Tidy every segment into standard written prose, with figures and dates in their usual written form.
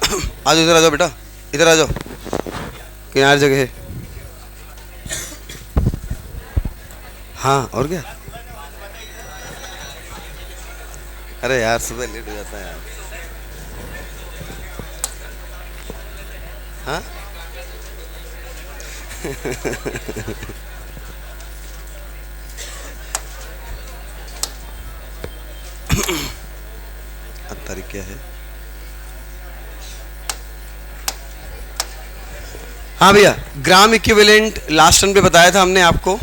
आ जाओ, इधर आ जाओ बेटा, इधर आ जाओ, किनारे जगह है। हाँ और क्या, अरे यार सुबह लेट हो जाता है यार। हाँ अब तारीख क्या है? हाँ भैया, ग्राम इक्विवेलेंट लास्ट टर्म पे बताया था हमने आपको।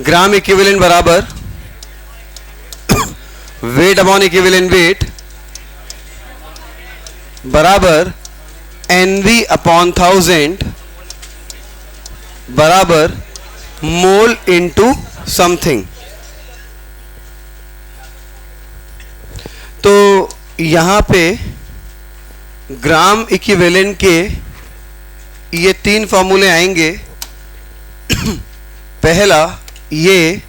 ग्राम इक्विवेलेंट बराबर वेट अपॉन इक्विवेलेंट वेट बराबर एनवी अपॉन 1000 बराबर मोल इनटू समथिंग। तो यहां पे ग्राम इक्विवेलेंट के ये 3 फॉर्मूले आएंगे। पहला ये,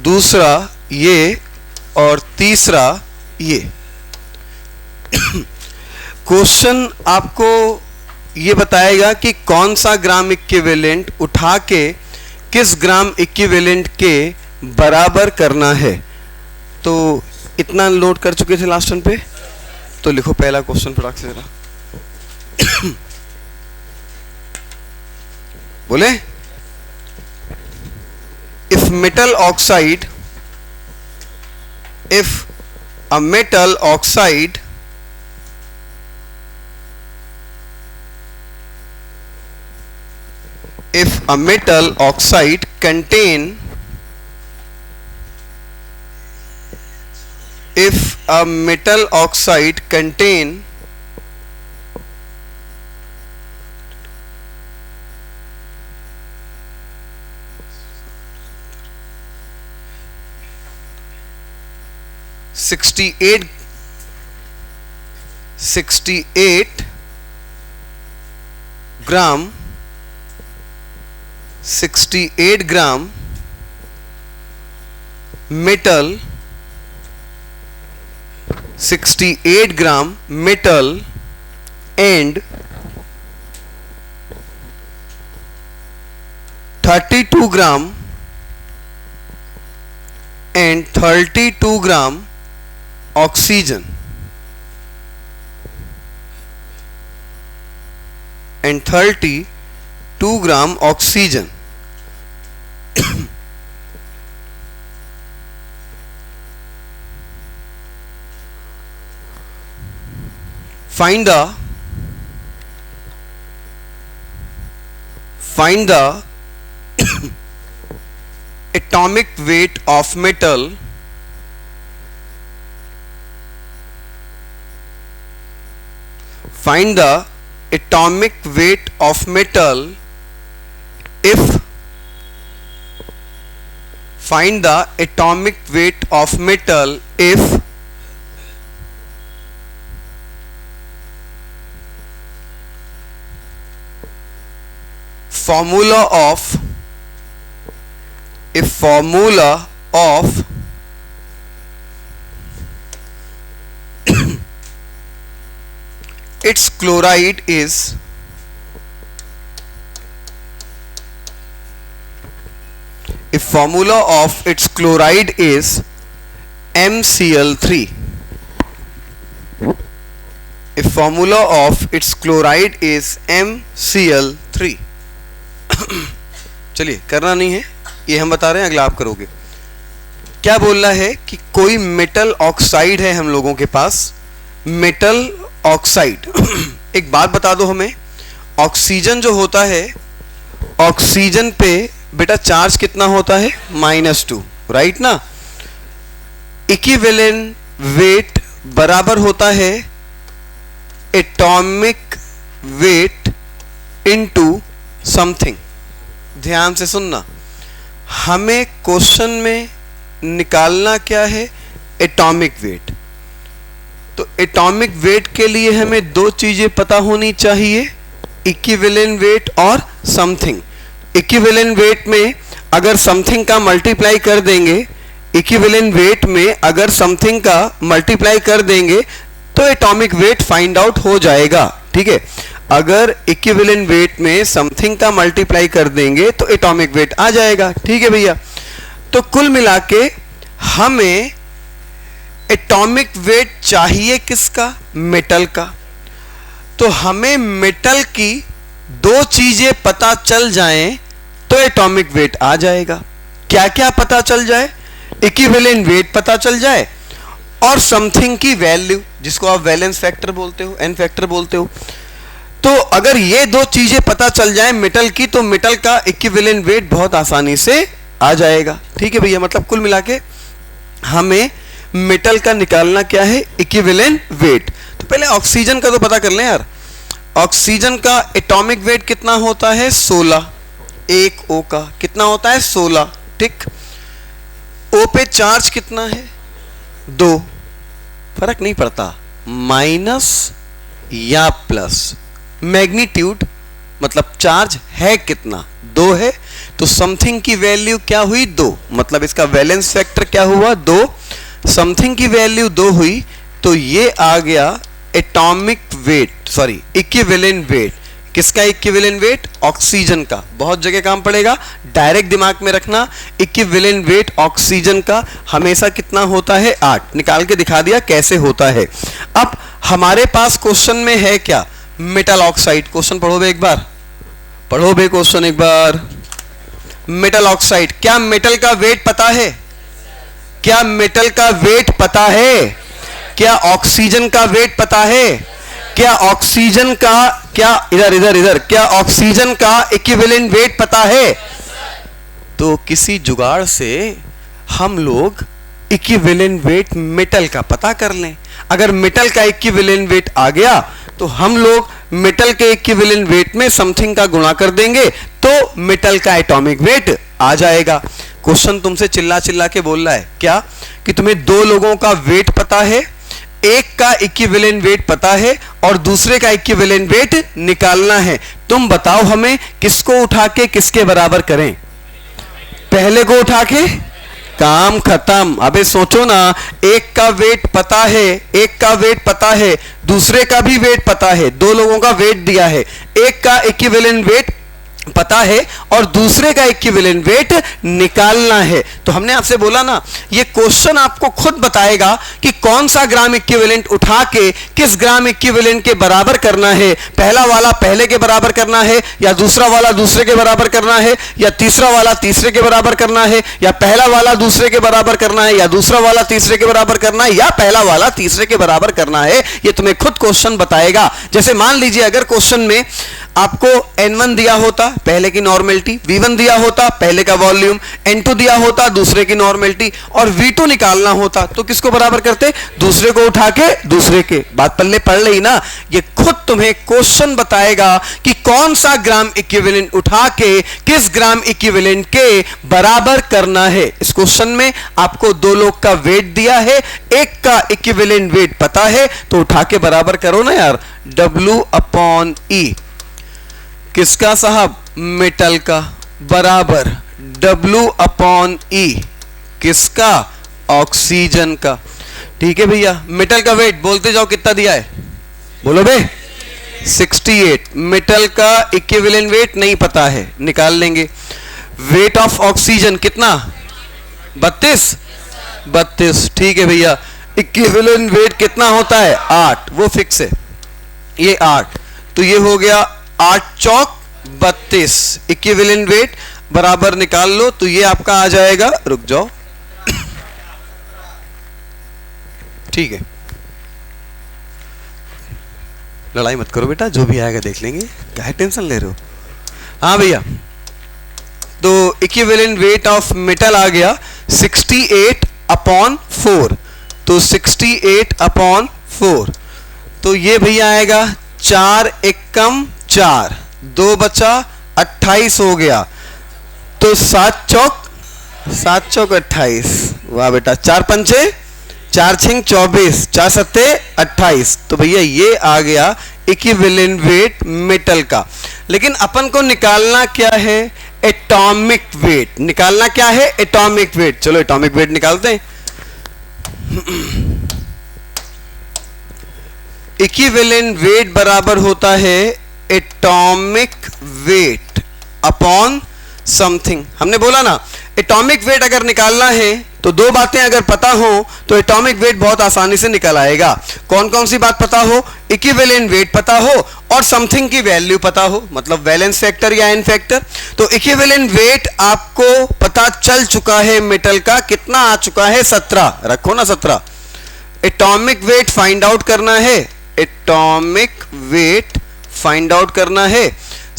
दूसरा ये और तीसरा ये। क्वेश्चन आपको ये बताएगा कि कौन सा ग्राम इक्विवेलेंट उठा के किस ग्राम इक्विवेलेंट के बराबर करना है। तो इतना नोट कर चुके थे लास्ट टर्म पे, तो लिखो पहला क्वेश्चन फटाक से जरा। बोले if a metal oxide contain (68 gram 68 gram metal 68 gram metal and 32 gram and 32 gram oxygen and 32 gram oxygen. Find the atomic weight of metal if formula of its chloride is MCl3. If formula of its chloride is MCl3. चलिए, करना नहीं है, ये हम बता रहे हैं, अगला आप करोगे। क्या बोल रहा है कि कोई मेटल ऑक्साइड है हम लोगों के पास, मेटल ऑक्साइड। एक बात बता दो हमें, ऑक्सीजन जो होता है, ऑक्सीजन पे बेटा चार्ज कितना होता है? -2, राइट ना। इक्विवेलेंट वेट बराबर होता है एटॉमिक वेट इनटू समथिंग। ध्यान से सुनना, हमें क्वेश्चन में निकालना क्या है? Atomic weight. तो एटॉमिक वेट के लिए हमें 2 चीजें पता होनी चाहिए, इक्विवेलेंट वेट और समथिंग। इक्विवेलेंट वेट में अगर समथिंग का मल्टीप्लाई कर देंगे इक्विवेलेंट वेट में अगर समथिंग का मल्टीप्लाई कर देंगे तो एटॉमिक वेट फाइंड आउट हो जाएगा। ठीक है, अगर इक्विवेलेंट वेट में समथिंग का मल्टीप्लाई कर देंगे तो एटॉमिक वेट आ जाएगा। ठीक है भैया, तो कुल मिला के हमें एटॉमिक वेट चाहिए किसका? मेटल का। तो हमें मेटल की दो चीजें पता चल जाएं तो एटॉमिक वेट आ जाएगा। क्या क्या पता चल जाए? इक्विवेलेंट वेट पता चल जाए और समथिंग की वैल्यू, जिसको आप वैलेंस फैक्टर बोलते हो, एन फैक्टर बोलते हो। तो अगर ये दो चीजें पता चल जाए मेटल की, तो मेटल का इक्विवेलेंट वेट बहुत आसानी से आ जाएगा। ठीक है भैया, मतलब कुल मिला के हमें मेटल का निकालना क्या है? Equivalent weight. तो पहले ऑक्सीजन का तो पता कर लें यार। ऑक्सीजन का एटॉमिक वेट कितना होता है? 16। एक ओ का कितना होता है? 16। ठीक, ओ पे चार्ज कितना है? 2। फर्क नहीं पड़ता, माइनस या प्लस। मैग्नीट्यूड मतलब चार्ज है कितना? 2 है। तो समथिंग की वैल्यू क्या हुई? 2। मतलब इसका वैलेंस फैक्टर क्या हुआ? 2। समथिंग की वैल्यू 2 हुई, तो ये आ गया atomic weight, sorry equivalent weight. किसका इक्विवेलेंट वेट? ऑक्सीजन का। बहुत जगह काम पड़ेगा, डायरेक्ट दिमाग में रखना। इक्विवेलेंट वेट ऑक्सीजन का हमेशा कितना होता है? 8। निकाल के दिखा दिया कैसे होता है। अब हमारे पास क्वेश्चन में है क्या? Metal oxide. क्वेश्चन पढ़ो बे एक बार, पढ़ो बे क्वेश्चन एक बार। मेटल ऑक्साइड, क्या मेटल का वेट पता है? क्या मेटल का वेट पता है? क्या ऑक्सीजन का वेट पता है? क्या ऑक्सीजन का, क्या इधर इधर इधर, क्या ऑक्सीजन का इक्विवेलेंट वेट पता है? तो किसी जुगाड़ से हम लोग इक्विवेलेंट वेट मेटल का पता कर लें। अगर मेटल का इक्विवेलेंट वेट आ गया तो हम लोग मेटल के इक्विवेलेंट वेट में समथिंग का गुणा कर देंगे तो मेटल का एटॉमिक वेट आ जाएगा। क्वेश्चन तुमसे चिल्ला चिल्ला के बोल रहा है क्या? कि तुम्हें दो लोगों का वेट पता है, एक का इक्विवेलेंट वेट पता है और दूसरे का इक्विवेलेंट वेट निकालना है। तुम बताओ हमें किसको उठा के किसके बराबर करें? पहले को उठा के, काम खत्म। अबे सोचो ना, एक का वेट पता है, एक का वेट पता है, दूसरे का भी वेट पता है, दो लोगों का वेट दिया है, एक का इक्विवेलेंट वेट पता है और दूसरे का इक्विवेलेंट वेट निकालना है। तो हमने आपसे बोला ना, ये क्वेश्चन आपको खुद बताएगा कि कौन सा ग्राम इक्विवेलेंट उठा के किस ग्राम इक्विवेलेंट के बराबर करना है। पहला वाला पहले के बराबर करना है, या दूसरा वाला दूसरे के बराबर करना है, या तीसरा वाला तीसरे के बराबर करना है, या पहला वाला दूसरे के बराबर करना है, या दूसरा वाला तीसरे के बराबर करना है, या पहला वाला तीसरे के बराबर करना है। ये तुम्हें खुद क्वेश्चन बताएगा। जैसे मान लीजिए अगर क्वेश्चन में आपको N1 दिया होता, पहले की नॉर्मेलिटी, V1 दिया होता, पहले का वॉल्यूम, N2 दिया होता, दूसरे की नॉर्मेलिटी, और V2 निकालना होता, तो किसको बराबर करते? दूसरे को उठा के दूसरे के। बात पल्ले पढ़ ली ना? ये खुद तुम्हें क्वेश्चन बताएगा कि कौन सा ग्राम इक्विवेलेंट उठा के किस ग्राम इक्विवेलेंट के बराबर करना है। इस क्वेश्चन में आपको दो लोग का वेट दिया है, एक का इक्विवेलेंट वेट पता है, तो उठा के बराबर करो ना यार। W/E किसका साहब? मेटल का, बराबर W/E किसका? ऑक्सीजन का। ठीक है भैया, मेटल का वेट बोलते जाओ कितना दिया है, बोलो बे। 68। मेटल का इक्विवेलेंट वेट नहीं पता है, निकाल लेंगे। वेट ऑफ ऑक्सीजन कितना? 32। ठीक है भैया, इक्विवेलेंट वेट कितना होता है? 8, वो फिक्स है, ये 8। तो ये हो गया 8 चौक 32। इक्विवेलेंट वेट बराबर निकाल लो तो ये आपका आ जाएगा, रुक जाओ, ठीक है, लड़ाई मत करो बेटा, जो भी आएगा देख लेंगे, क्या टेंशन ले रहे हो। हाँ भैया, तो इक्विवेलेंट वेट ऑफ मेटल आ गया 68/4। तो 68/4, तो ये भैया आएगा 4 एकम 4, 2 बचा 28 हो गया। तो 7 चौक 28। वाह बेटा, 4 पंचे 4 छिंग 24, 4 सत्ते 28। तो भैया ये आ गया इक्विवेलेंट वेट मेटल का। लेकिन अपन को निकालना क्या है? एटॉमिक वेट निकालना क्या है, एटॉमिक वेट। चलो एटॉमिक वेट निकालते हैं। इक्विवेलेंट वेट बराबर होता है एटॉमिक वेट अपॉन समथिंग। हमने बोला ना एटॉमिक वेट अगर निकालना है तो दो बातें अगर पता हो तो एटॉमिक वेट बहुत आसानी से निकल आएगा। कौन कौन सी बात पता हो, इक्विवेलेंट वेट पता हो और समथिंग की वैल्यू पता हो, मतलब वैलेंस फैक्टर या एन फैक्टर। तो इक्विवेलेंट वेट आपको पता चल चुका है मेटल का, कितना आ चुका है 17, रखो ना 17। एटॉमिक वेट फाइंड आउट करना है, एटॉमिक वेट फाइंड आउट करना है,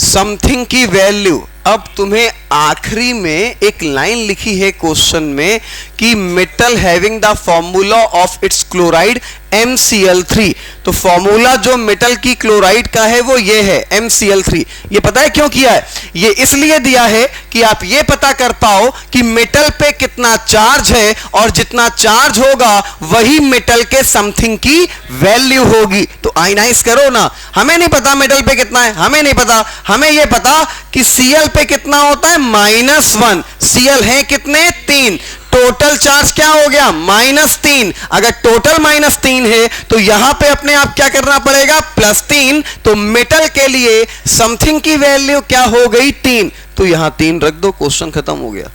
समथिंग की वैल्यू। अब तुम्हें आखिरी में एक लाइन लिखी है क्वेश्चन में कि metal having the formula of its chloride MCl3। तो फॉर्मूला जो मेटल की क्लोराइड का है वो ये है MCl3। ये पता है क्यों किया है, ये इसलिए दिया है कि आप ये पता कर पाओ कि मेटल पे कितना चार्ज है और जितना चार्ज होगा वही मेटल के समथिंग की वैल्यू होगी। तो आयनाइज करो ना, हमें नहीं पता मेटल पे कितना है, हमें नहीं पता, हमें यह पता कि Cl पे कितना होता है -1। Cl है कितने 3, टोटल चार्ज क्या हो गया -3। अगर टोटल -3 है तो यहां पे अपने आप क्या करना पड़ेगा +3। तो मेटल के लिए समथिंग की वैल्यू क्या हो गई 3। तो यहां 3 रख दो, क्वेश्चन खत्म हो गया।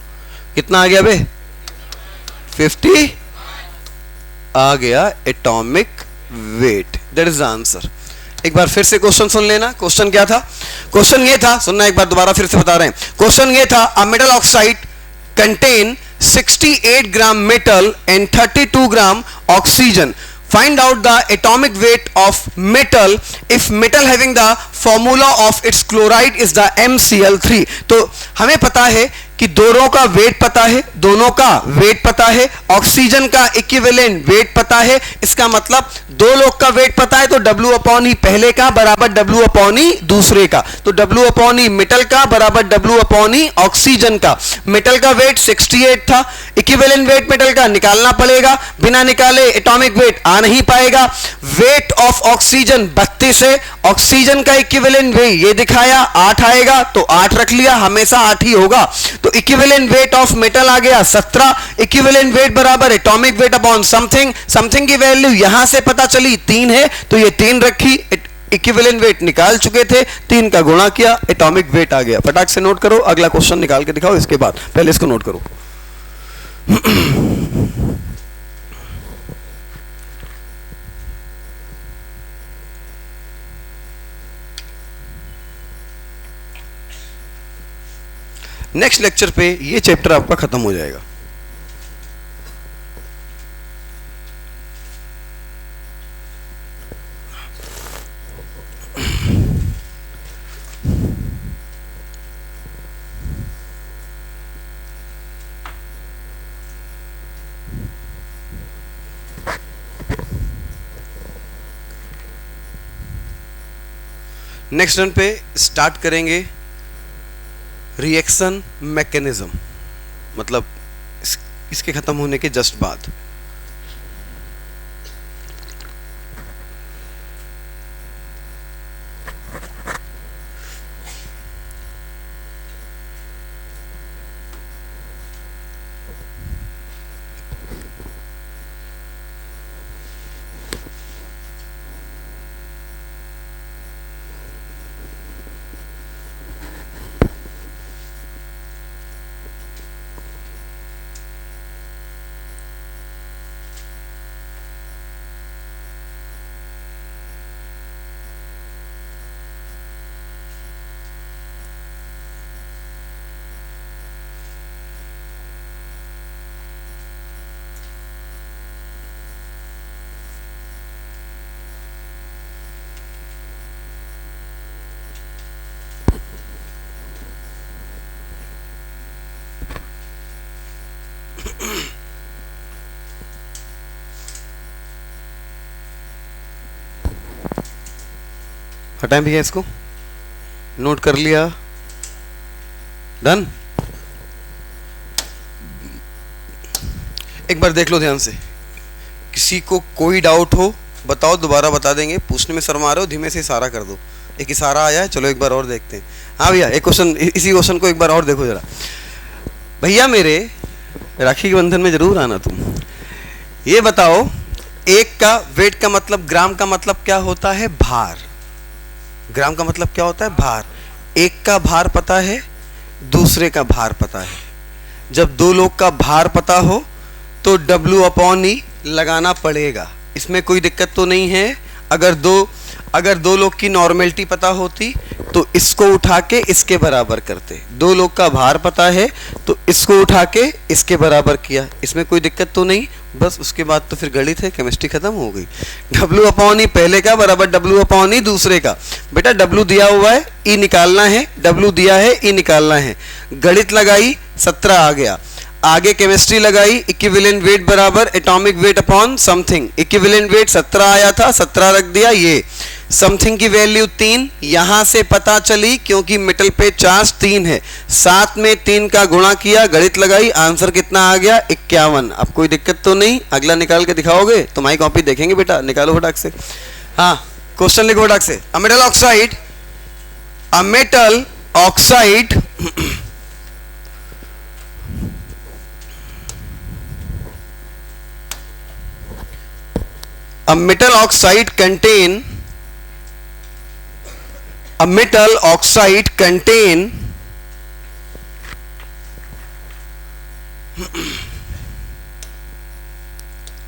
कितना आ गया बे 50 आ गया atomic weight. That is the answer. एक बार फिर से क्वेश्चन सुन लेना। क्वेश्चन क्या था, क्वेश्चन ये था, सुनना एक बार दोबारा फिर से बता रहे हैं। क्वेश्चन ये था, a metal oxide contain 68 gram metal and 32 gram oxygen. Find out the atomic weight of metal if metal having the formula of its chloride is the MCl3। तो हमें पता है कि दोनों का वेट पता है, दोनों का वेट पता है, ऑक्सीजन का इक्विवेलेंट वेट पता है। इसका मतलब दो लोग का वेट पता है तो W अपॉन ई पहले का बराबर W अपॉन ई दूसरे का। तो W अपॉन ई मेटल का बराबर W अपॉन ई ऑक्सीजन का। मेटल का वेट 68 था, इक्विवेलेंट वेट मेटल का निकालना पड़ेगा, बिना निकाले एटॉमिक वेट आ नहीं पाएगा। वेट ऑफ ऑक्सीजन 32 है, ऑक्सीजन का इक्विवेलेंट वेट ये दिखाया 8 आएगा, तो 8 रख लिया, हमेशा 8 ही होगा। तो इक्विवेलेंट वेट ऑफ मेटल आ गया 17। इक्विवेलेंट वेट बराबर atomic weight upon something, something की वैल्यू यहां से पता चली 3 है, तो ये 3 रखी। इक्विवेलेंट वेट निकाल चुके थे, 3 का गुणा किया, एटॉमिक वेट आ गया। फटाक से नोट करो, अगला क्वेश्चन निकाल के दिखाओ इसके बाद, पहले इसको नोट करो। नेक्स्ट लेक्चर पे ये चैप्टर आपका खत्म हो जाएगा। नेक्स्ट रन पे स्टार्ट करेंगे रिएक्शन मैकेनिज्म, मतलब इसके खत्म होने के जस्ट बाद। हटाएं भैया इसको, नोट कर लिया, डन। एक बार देख लो ध्यान से, किसी को कोई डाउट हो बताओ, दोबारा बता देंगे। पूछने में शर्मा रहे हो, धीमे से इशारा कर दो, एक इशारा आया है, चलो एक बार और देखते हैं। हाँ भैया, एक क्वेश्चन, इसी क्वेश्चन को एक बार और देखो जरा। भैया मेरे, राखी के बंधन में जरूर आना तुम। ये बताओ, एक का वेट का मतलब, ग्राम का मतलब क्या होता है? भार। ग्राम का मतलब क्या होता है? भार। एक का भार पता है, दूसरे का भार पता है। जब दो लोग का भार पता हो तो W/E लगाना पड़ेगा, इसमें कोई दिक्कत तो नहीं है। अगर दो लोग की नॉर्मेलिटी पता होती तो इसको उठा के इसके बराबर करते। दो लोग का भार पता है तो इसको उठा के इसके बराबर किया, इसमें कोई दिक्कत तो नहीं। बस उसके बाद तो फिर गणित है, केमिस्ट्री खत्म हो गई। W/E पहले का बराबर W/E दूसरे का। बेटा W दिया हुआ है, E निकालना है, W दिया है, E निकालना है। गणित लगाई, 17 आ गया। आगे केमिस्ट्री लगाई, इक्विवेलेंट वेट बराबर atomic weight upon something. Equivalent weight 17 आया था, 17 रख दिया। ये समथिंग की वैल्यू 3 यहां से पता चली, क्योंकि मेटल पे चार्ज 3 है। 7 में 3 का गुणा किया, गणित लगाई, आंसर कितना आ गया? 51। अब कोई दिक्कत तो नहीं? अगला निकाल के दिखाओगे? तुम्हारी कॉपी देखेंगे बेटा, निकालो फटाक से। हाँ, क्वेश्चन लिखो फटाक से। A metal oxide A metal oxide contain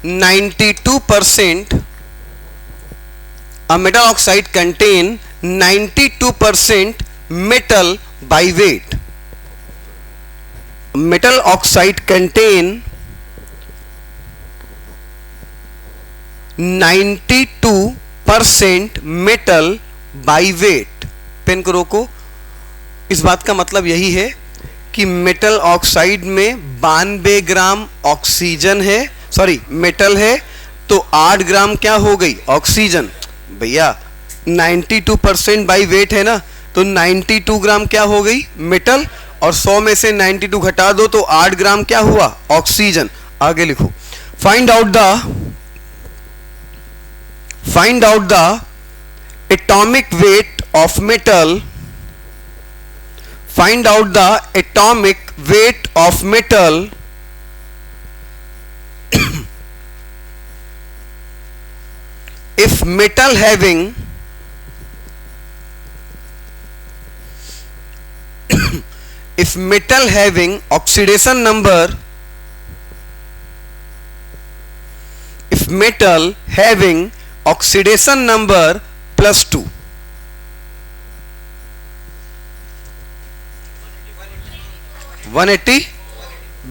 92%. A metal oxide contain 92% metal by weight. Metal oxide contain 92% metal by weight. Pen को रोको। इस बात का मतलब यही है कि मेटल ऑक्साइड में 92 ग्राम ऑक्सीजन है, सॉरी मेटल है, तो 8 ग्राम क्या हो गई? ऑक्सीजन। भैया 92% बाई वेट है ना, तो 92 ग्राम क्या हो गई? मेटल। और 100 में से 92 घटा दो तो 8 ग्राम क्या हुआ? ऑक्सीजन। आगे लिखो, find out the atomic weight of metal. Find out the atomic weight of metal if metal having oxidation number, if metal having oxidation number +2। 180।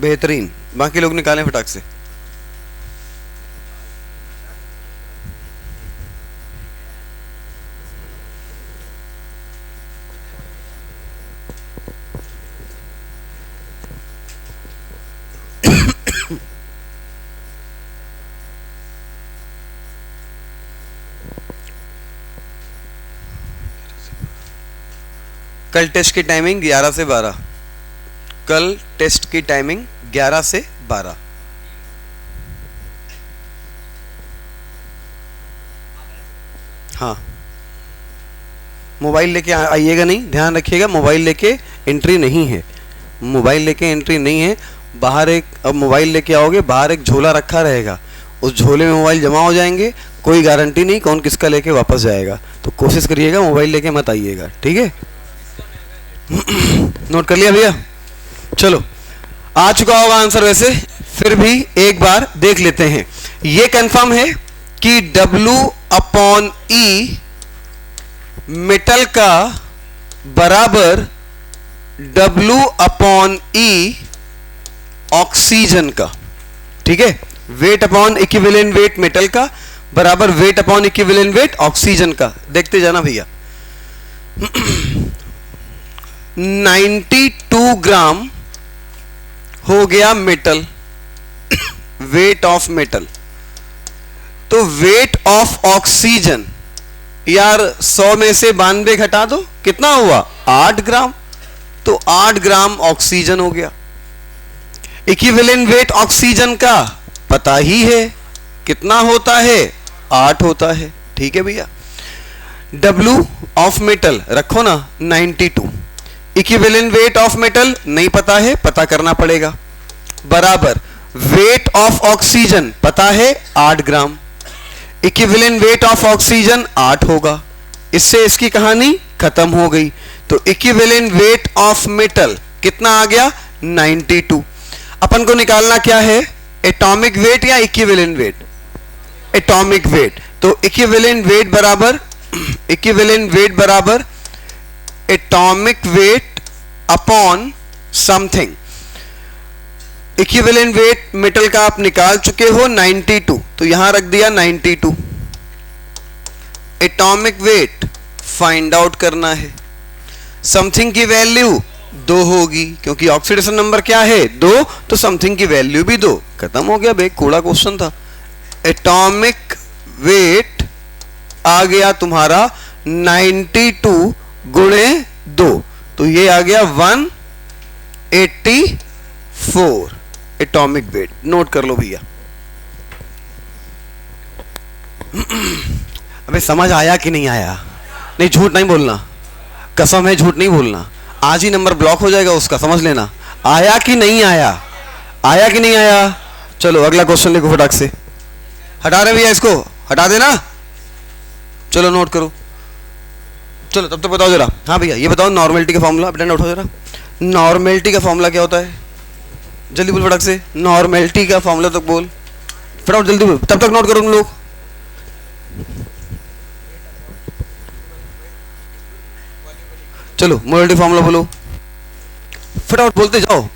बेहतरीन। बाकी लोग निकालें फटाक से। कल टेस्ट की टाइमिंग 11 से 12। कल टेस्ट की टाइमिंग 11 से 12। हाँ, मोबाइल लेके आइएगा नहीं, ध्यान रखिएगा। मोबाइल लेके एंट्री नहीं है, मोबाइल लेके एंट्री नहीं है। बाहर एक, अब मोबाइल लेके आओगे, बाहर एक झोला रखा रहेगा, उस झोले में मोबाइल जमा हो जाएंगे। कोई गारंटी नहीं कौन किसका लेके वापस जाएगा, तो कोशिश करिएगा मोबाइल लेके मत आइएगा, ठीक है? नोट कर लिया भैया? चलो, आ चुका होगा आंसर, वैसे फिर भी एक बार देख लेते हैं। ये कंफर्म है कि W/E मेटल का बराबर W/E ऑक्सीजन का, ठीक है? Weight upon equivalent weight metal का बराबर weight upon equivalent weight oxygen का। देखते जाना भैया। 92 ग्राम हो गया मेटल, वेट ऑफ मेटल। तो वेट ऑफ ऑक्सीजन, यार 100 में से 92 घटा दो, कितना हुआ? 8 ग्राम। तो 8 ग्राम ऑक्सीजन हो गया। इक्विवेलेंट वेट ऑक्सीजन का पता ही है, कितना होता है? 8 होता है, ठीक है भैया? W ऑफ मेटल रखो ना 92, इक्विवेलेंट वेट ऑफ मेटल नहीं पता है, पता करना पड़ेगा, बराबर वेट ऑफ ऑक्सीजन पता है 8 ग्राम, इक्विवेलेंट वेट ऑफ ऑक्सीजन 8 होगा। इससे इसकी कहानी खत्म हो गई। तो इक्विवेलेंट वेट ऑफ मेटल कितना आ गया 92। अपन को निकालना क्या है, एटॉमिक वेट या इक्विवेलेंट वेट, एटॉमिक वेट। तो इक्विवेलेंट वेट बराबर atomic weight upon something. Equivalent weight metal का आप निकाल चुके हो 92, तो यहां रख दिया 92। एटॉमिक वेट फाइंड आउट करना है, समथिंग की वैल्यू 2 होगी क्योंकि ऑक्सीडेशन नंबर क्या है 2, तो समथिंग की वैल्यू भी 2। खत्म हो गया भाई, कूड़ा क्वेश्चन था। एटॉमिक वेट आ गया तुम्हारा 92 गुणे 2, तो ये आ गया 184 एटॉमिक वेट। नोट कर लो भैया। अबे समझ आया कि नहीं आया? नहीं, झूठ नहीं बोलना, कसम है झूठ नहीं बोलना, आज ही नंबर ब्लॉक हो जाएगा उसका, समझ लेना। आया कि नहीं आया? आया कि नहीं आया? चलो अगला क्वेश्चन लिखो फटाक से। हटा रहे भैया, इसको हटा देना। चलो नोट करो। चलो तब तक बताओ जरा। हाँ भैया ये बताओ नॉर्मेलिटी का फॉर्मूला, बेटा उठो जरा। नॉर्मेलिटी का फॉर्मूला क्या होता है? जल्दी बोल फटाक से, नॉर्मेलिटी का फॉर्मूला तक बोल फटाफट, जल्दी बोल, तब तक नोट करो तुम लोग। चलो मोलरिटी फॉर्मूला बोलो, फटाफट बोलते जाओ।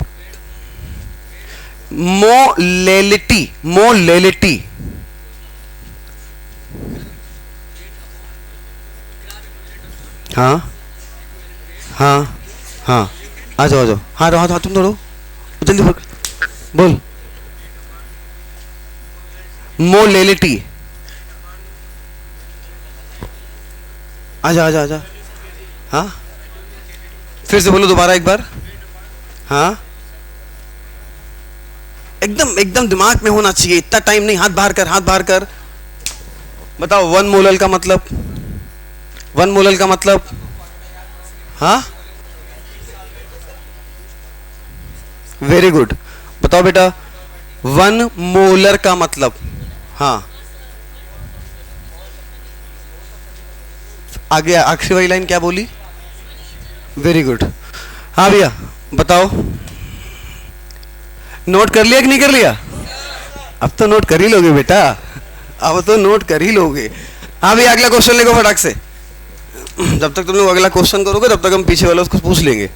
मोलेलिटी, मोलेलिटी हाँ हाँ हाँ, आ जाओ आ जाओ, हाँ हाँ तुम दौड़ो जल्दी बोल। मोलेलिटी, आजा आजा आजा, हाँ फिर से बोलो दोबारा एक बार। हाँ एकदम एकदम दिमाग में होना चाहिए, इतना टाइम नहीं। हाथ बाहर कर, हाथ बाहर कर। बताओ 1 मोलल का मतलब, 1 मोलल का मतलब, हाँ वेरी गुड। बताओ बेटा 1 मोलर का मतलब, हाँ आगे आखिरी वाली लाइन क्या बोली? Very good. हाँ भैया बताओ, नोट कर लिया कि नहीं कर लिया? अब तो नोट कर ही लोगे बेटा, अब तो नोट कर ही लोगे। हाँ भैया अगला क्वेश्चन लिखो फटाक से। जब तक तुम लोग अगला क्वेश्चन करोगे तब तक हम पीछे वाला उसको पूछ लेंगे।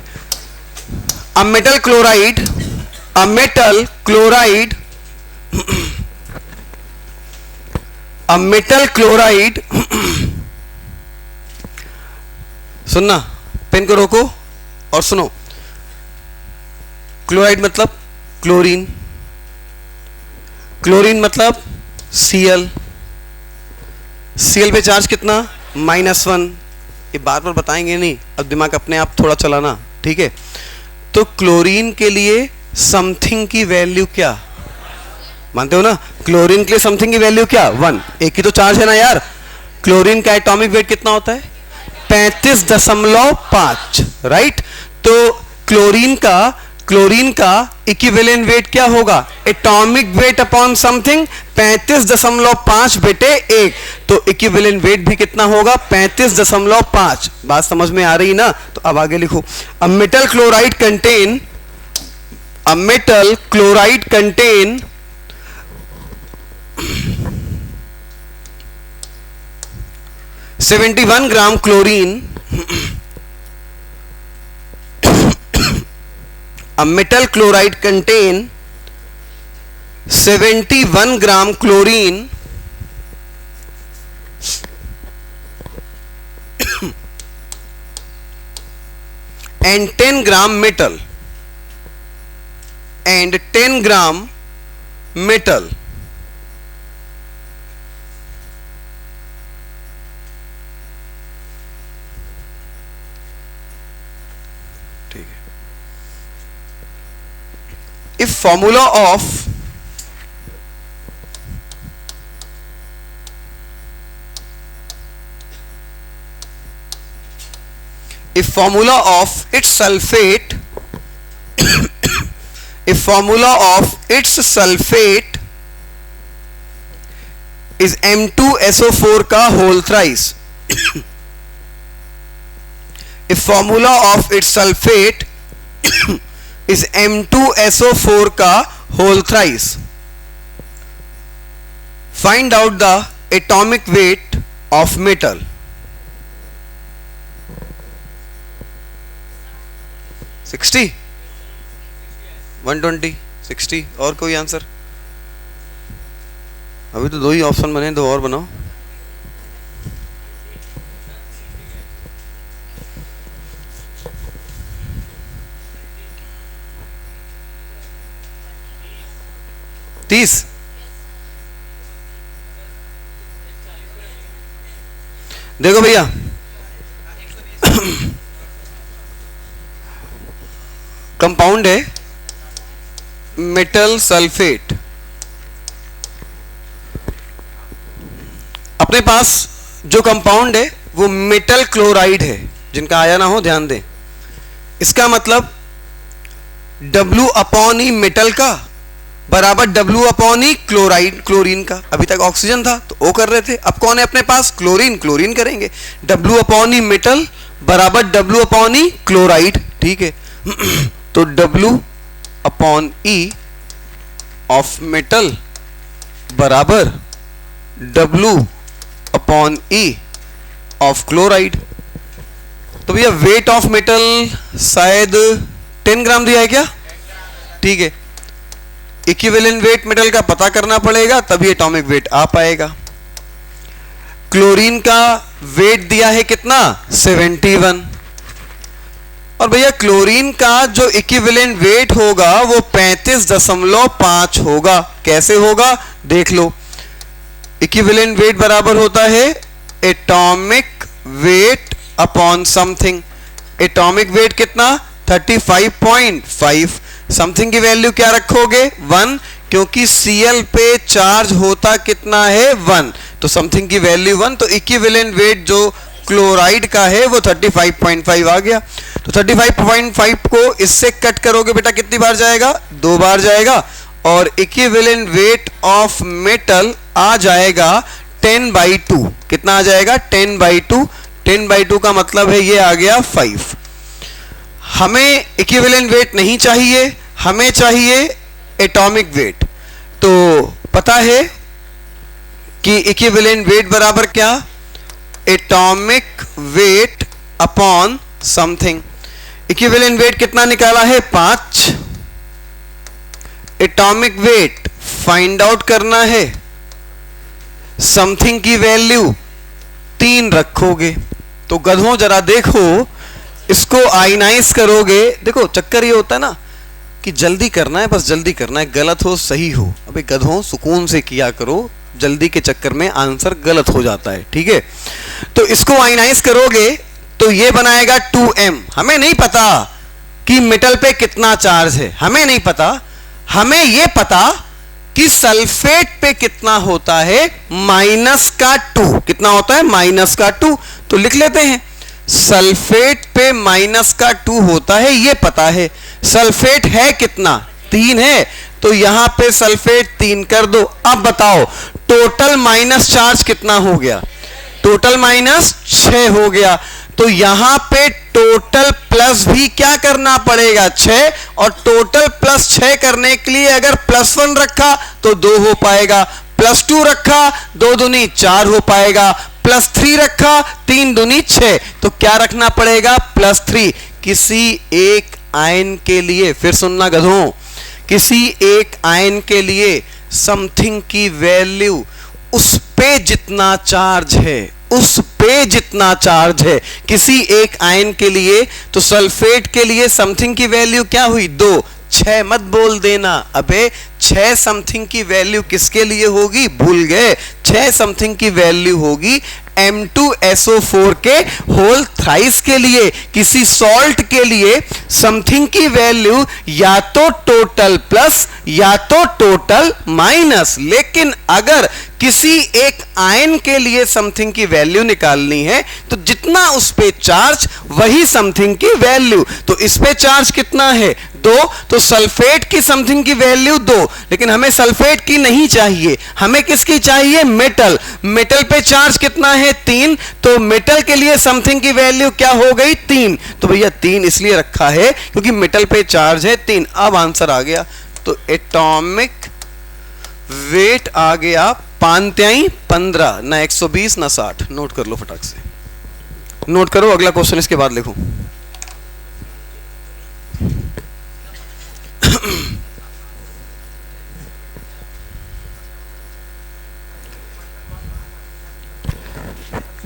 A metal chloride, a metal chloride, a metal chloride, सुनना, पेन को रोको और सुनो। क्लोराइड मतलब क्लोरीन, क्लोरीन मतलब Cl, Cl पे चार्ज कितना -1। ये बार बार बताएंगे नहीं, अब दिमाग अपने आप थोड़ा चलाना, ठीक है। तो क्लोरीन के लिए समथिंग की वैल्यू क्या मानते हो ना? क्लोरीन के लिए समथिंग की वैल्यू क्या 1, एक ही तो चार्ज है ना यार। क्लोरीन का एटॉमिक वेट कितना होता है 35.5, राइट। तो क्लोरीन का इक्विवेलेंट वेट क्या होगा? एटॉमिक वेट अपॉन समथिंग 35.5 बेटे 1, तो इक्विवेलेंट वेट भी कितना होगा 35.5। बात समझ में आ रही ना? तो अब आगे लिखो। A metal chloride contain, a metal chloride contain 71 gram chlorine, a metal chloride contain 71 gram chlorine and 10 gram metal, and 10 gram metal. If formula of if formula of its sulfate if formula of its sulfate is M2SO4 का whole thrice if formula of its sulfate is M2SO4 का whole thrice, find out the atomic weight of metal. $60, 120, 60 और कोई answer? अभी तो दो ही option बने, दो और बनाओ। $30। देखो भैया कंपाउंड है मेटल सल्फेट, अपने पास जो कंपाउंड है वो मेटल क्लोराइड है, जिनका आया ना हो ध्यान दें। इसका मतलब W/E मेटल का बराबर W/E क्लोराइड, क्लोरीन का। अभी तक ऑक्सीजन था तो O कर रहे थे, अब कौन है अपने पास? क्लोरीन, क्लोरीन करेंगे। W/E मेटल बराबर W/E क्लोराइड, ठीक है। तो W/E ऑफ मेटल बराबर W/E ऑफ क्लोराइड। तो भैया वेट ऑफ मेटल शायद 10 ग्राम दिया है क्या? ठीक है, इक्विवेलेंट वेट मेटल का पता करना पड़ेगा तभी एटॉमिक वेट आ पाएगा। क्लोरीन का वेट दिया है कितना? 71। और भैया क्लोरीन का जो इक्विवेलेंट वेट होगा वो 35.5 होगा। कैसे होगा देख लो। इक्विवेलेंट वेट बराबर होता है atomic weight upon something. Atomic weight कितना? 35.5। समथिंग की वैल्यू क्या रखोगे? 1, क्योंकि Cl पे चार्ज होता कितना है? 1, तो समथिंग की वैल्यू 1। तो इक्विवेलेंट वेट जो क्लोराइड का है वो 35.5 आ गया। तो 35.5 को इससे कट करोगे बेटा कितनी बार जाएगा? 2 बार जाएगा। और इक्विवेलेंट वेट ऑफ मेटल आ जाएगा 10/2। कितना आ जाएगा? 10/2। 10/2 का मतलब है ये आ गया 5। हमें इक्विवेलेंट वेट नहीं चाहिए, हमें चाहिए एटॉमिक वेट। तो पता है कि इक्विवेलेंट वेट बराबर क्या? Atomic weight upon something. Equivalent weight कितना निकाला है? 5। एटॉमिक वेट फाइंड आउट करना है, समथिंग की वैल्यू 3 रखोगे। तो गधों जरा देखो, इसको आयनाइज करोगे। देखो चक्कर ये होता है ना कि जल्दी करना है, बस जल्दी करना है, गलत हो सही हो। अबे गधों सुकून से किया करो, जल्दी के चक्कर में आंसर गलत हो जाता है, ठीक है। तो इसको आयनाइज करोगे तो ये बनाएगा 2m। हमें नहीं पता कि मेटल पे कितना चार्ज है, हमें नहीं पता। हमें ये पता कि सल्फेट पे कितना होता है? -2। कितना होता है? -2। तो लिख लेते हैं, सल्फेट पे -2 होता है, ये पता है। सल्फेट है कितना? 3 है, तो यहां पे सल्फेट 3 कर दो। अब बताओ टोटल माइनस चार्ज कितना हो गया? टोटल -6 हो गया। तो यहां पे टोटल प्लस भी क्या करना पड़ेगा? 6। और टोटल +6 करने के लिए अगर +1 रखा तो 2 हो पाएगा, +2 रखा 2 दूनी 4 हो पाएगा, +3 रखा 3 दूनी 6। तो क्या रखना पड़ेगा? +3। किसी एक आयन के लिए, फिर सुनना गधों, किसी एक आयन के लिए समथिंग की वैल्यू उस पे जितना चार्ज है, उस पे जितना चार्ज है किसी एक आयन के लिए। तो सल्फेट के लिए समथिंग की वैल्यू क्या हुई? 2। 6 मत बोल देना, अबे 6 समथिंग की वैल्यू किसके लिए होगी? भूल गए? 6 समथिंग की वैल्यू होगी M2SO4 के होल थ्राइस के लिए। किसी सॉल्ट के लिए समथिंग की वैल्यू या तो टोटल प्लस या तो टोटल माइनस, लेकिन अगर किसी एक आयन के लिए समथिंग की वैल्यू निकालनी है तो जितना उस पे चार्ज वही समथिंग की वैल्यू। तो इस पे चार्ज कितना है 2, तो सल्फेट की समथिंग की वैल्यू 2, लेकिन हमें सल्फेट की नहीं चाहिए, हमें किसकी चाहिए मेटल। मेटल पे चार्ज कितना है 3, तो मेटल के लिए समथिंग की वैल्यू क्या हो गई 3। तो भैया 3 इसलिए रखा है क्योंकि मेटल पे चार्ज है 3। अब आंसर आ गया, तो एटॉमिक वेट आ गया 5×15, ना 120 ना 60। नोट कर लो फटाक से, नोट करो, अगला क्वेश्चन इसके बाद लिखो।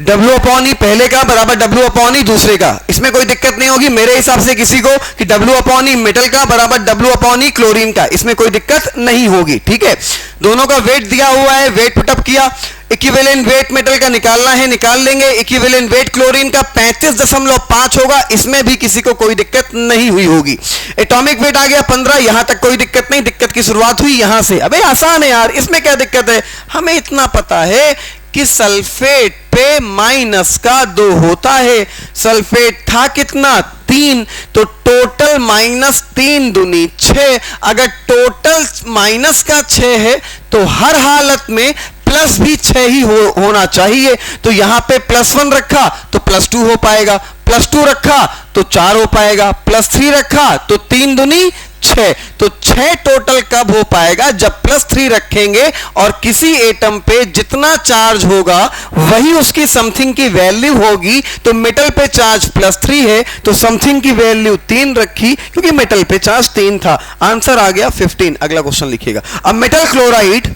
W/E पहले का बराबर W/E दूसरे का, इसमें कोई दिक्कत नहीं होगी मेरे हिसाब से किसी को कि W/E मेटल का बराबर W/E क्लोरीन का, इसमें कोई दिक्कत नहीं होगी। ठीक है, दोनों का वेट दिया हुआ है, वेट पुटअप किया, इक्विवेलेंट वेट मेटल का निकालना है, निकाल लेंगे। इक्विवेलेंट वेट क्लोरीन का 35.5 होगा, इसमें भी किसी को कोई दिक्कत नहीं हुई होगी। एटॉमिक वेट आ गया 15, यहां तक कोई दिक्कत नहीं, दिक्कत की शुरुआत हुई यहां से। अबे आसान है यार, इसमें क्या दिक्कत है, हमें इतना पता है कि सल्फेट पे माइनस का 2 होता है। सल्फेट था कितना 3, तो टोटल -3 दूनी 6। अगर टोटल माइनस का 6 है तो हर हालत में प्लस भी 6 ही होना चाहिए। तो यहां पे +1 रखा तो +2 हो पाएगा, +2 रखा तो 4 हो पाएगा, +3 रखा तो 3 दूनी 6। तो 6 टोटल कब हो पाएगा, जब +3 रखेंगे और किसी एटम पे जितना चार्ज होगा वही उसकी समथिंग की वैल्यू होगी। तो मेटल पे चार्ज +3 है तो समथिंग की वैल्यू 3 रखी क्योंकि मेटल पे चार्ज 3 था। आंसर आ गया 15। अगला क्वेश्चन लिखिएगा। अब metal chloride,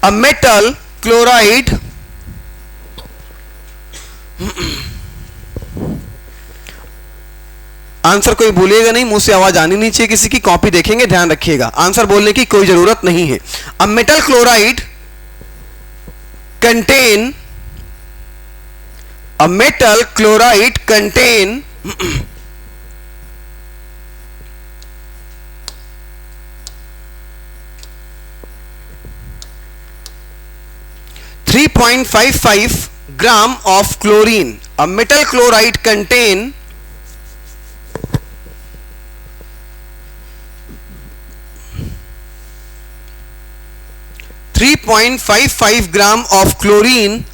a metal chloride answer कोई बोलिएगा नहीं, मुंह से आवाज आनी नहीं चाहिए किसी की, कॉपी देखेंगे, ध्यान रखिएगा, आंसर बोलने की कोई जरूरत नहीं है। a metal chloride contain, a metal chloride contain 3.55 gram of chlorine. A metal chloride contain 3.55 gram of chlorine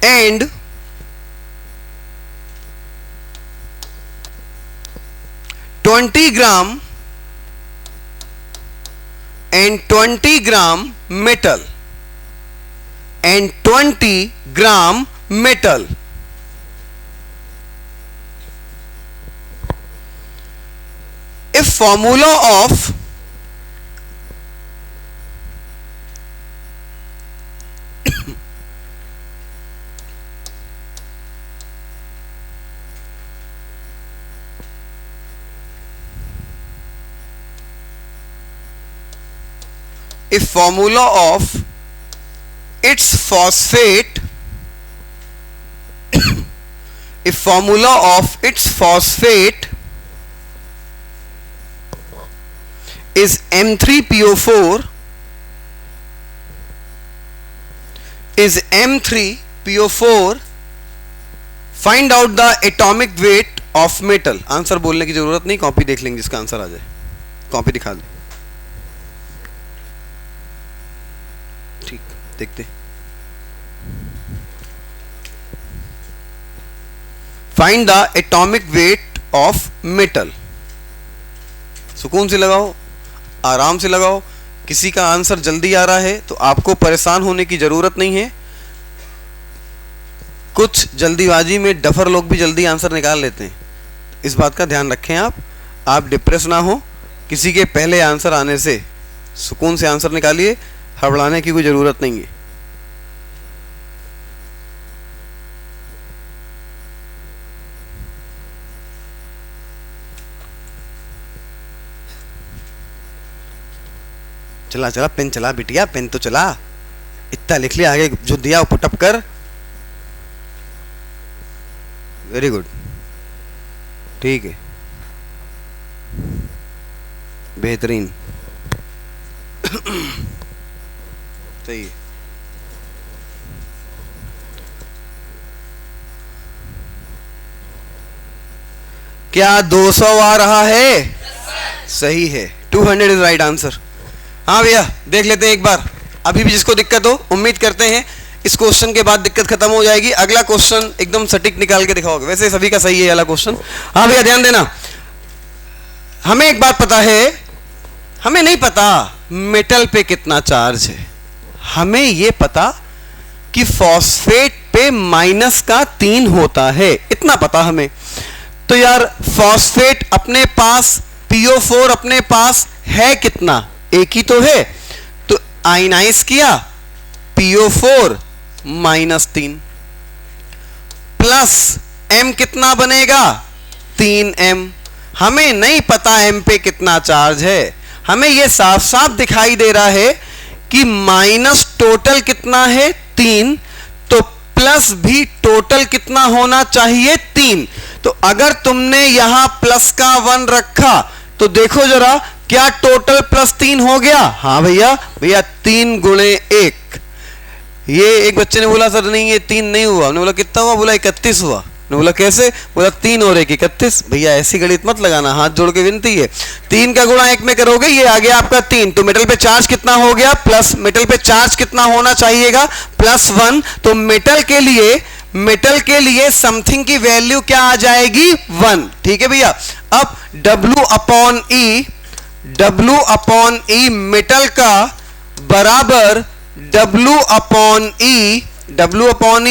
and 20 gram and 20 gram metal and 20 gram metal. If formula of if formula of its phosphate if formula of its phosphate is M3PO4 is M3PO4, find out the atomic weight of metal. Answer बोलने की जरूरत नहीं, copy देख लेंगे जिसका answer आ जाए, copy दिखा दे। ठीक, देखते। Find the atomic weight of metal. सुकून से लगाओ, आराम से लगाओ। किसी का आंसर जल्दी आ रहा है तो आपको परेशान होने की जरूरत नहीं है। कुछ जल्दीबाजी में डफर लोग भी जल्दी आंसर निकाल लेते हैं, इस बात का ध्यान रखें। आप डिप्रेस ना हो किसी के पहले आंसर आने से। सुकून से आंसर निकालिए, हड़बड़ाने की कोई जरूरत नहीं है। चला चला, पेन चला बिटिया, पेन तो चला, इतना लिख लिया, आगे जो दिया वो पुटअप कर। वेरी गुड, ठीक है, बेहतरीन, सही है। क्या 200 आ रहा है? सही है, 200 इज राइट आंसर। हाँ भैया देख लेते हैं एक बार, अभी भी जिसको दिक्कत हो, उम्मीद करते हैं इस क्वेश्चन के बाद दिक्कत खत्म हो जाएगी। अगला क्वेश्चन एकदम सटीक निकाल के दिखाओगे, वैसे सभी का सही है वाला क्वेश्चन। हाँ भैया ध्यान देना, हमें एक बात पता है, हमें नहीं पता मेटल पे कितना चार्ज है, हमें ये पता कि फॉस्फेट पे -3 होता है, इतना पता हमें। तो यार फॉस्फेट अपने पास, PO4 अपने पास है कितना? एक ही तो है, तो आयनाइज किया, PO4 -3 प्लस M कितना बनेगा? 3M। हमें नहीं पता M पे कितना चार्ज है, हमें यह साफ साफ दिखाई दे रहा है कि माइनस टोटल कितना है? 3, तो प्लस भी टोटल कितना होना चाहिए? 3। तो अगर तुमने यहां प्लस का 1 रखा तो देखो जरा, क्या टोटल +3 हो गया? हाँ भैया, भैया 3 गुणे 1। ये एक बच्चे ने बोला सर नहीं ये 3 नहीं हुआ, हमने बोला कितना हुआ? बोला 31 हुआ। ने बोला कैसे? बोला 3 और 1 31। भैया ऐसी गणित मत लगाना, हाथ जोड़ के विनती है। 3 का गुणा 1 में करोगे, ये आ गया आपका 3। तो मेटल पे चार्ज कितना हो गया? प्लस। मेटल पे चार्ज कितना होना चाहिएगा? +1। तो मेटल के लिए समथिंग की वैल्यू क्या आ जाएगी? 1। ठीक है भैया। अब W/E मेटल का बराबर W/E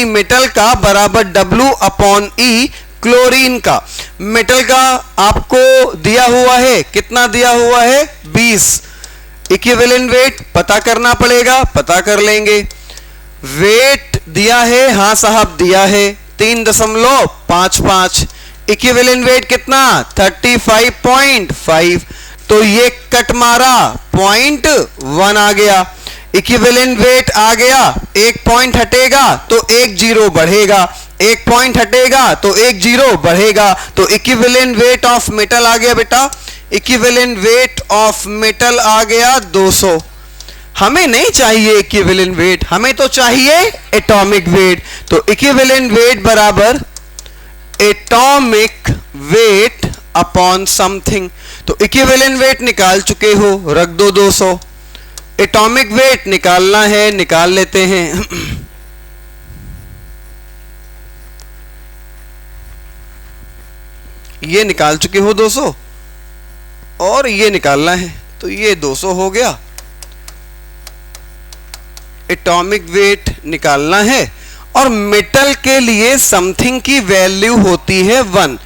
मेटल का बराबर W/E क्लोरीन का। मेटल का आपको दिया हुआ है, कितना दिया हुआ है? 20। इक्विवेलेंट वेट पता करना पड़ेगा, पता कर लेंगे। वेट दिया है, हाँ साहब दिया है, 3.55। इक्विवेलेंट वेट कितना? 35.5। तो ये कट मारा, 0.1 आ गया। इक्विवेलेंट वेट आ गया, 1 पॉइंट हटेगा तो 1 0 बढ़ेगा, 1 पॉइंट हटेगा तो 1 0 बढ़ेगा। तो इक्विवेलेंट वेट ऑफ मेटल आ गया बेटा, इक्विवेलेंट वेट ऑफ मेटल आ गया 200। हमें नहीं चाहिए इक्विवेलेंट वेट, हमें तो चाहिए एटॉमिक वेट। तो इक्विवेलेंट वेट बराबर एटॉमिक वेट अपॉन समथिंग। तो इक्विवेलेंट वेट निकाल चुके हो, रख दो 200। एटॉमिक वेट निकालना है, निकाल लेते हैं। ये निकाल चुके हो 200 और ये निकालना है, तो ये 200 हो गया। एटॉमिक वेट निकालना है और मेटल के लिए समथिंग की वैल्यू होती है 1।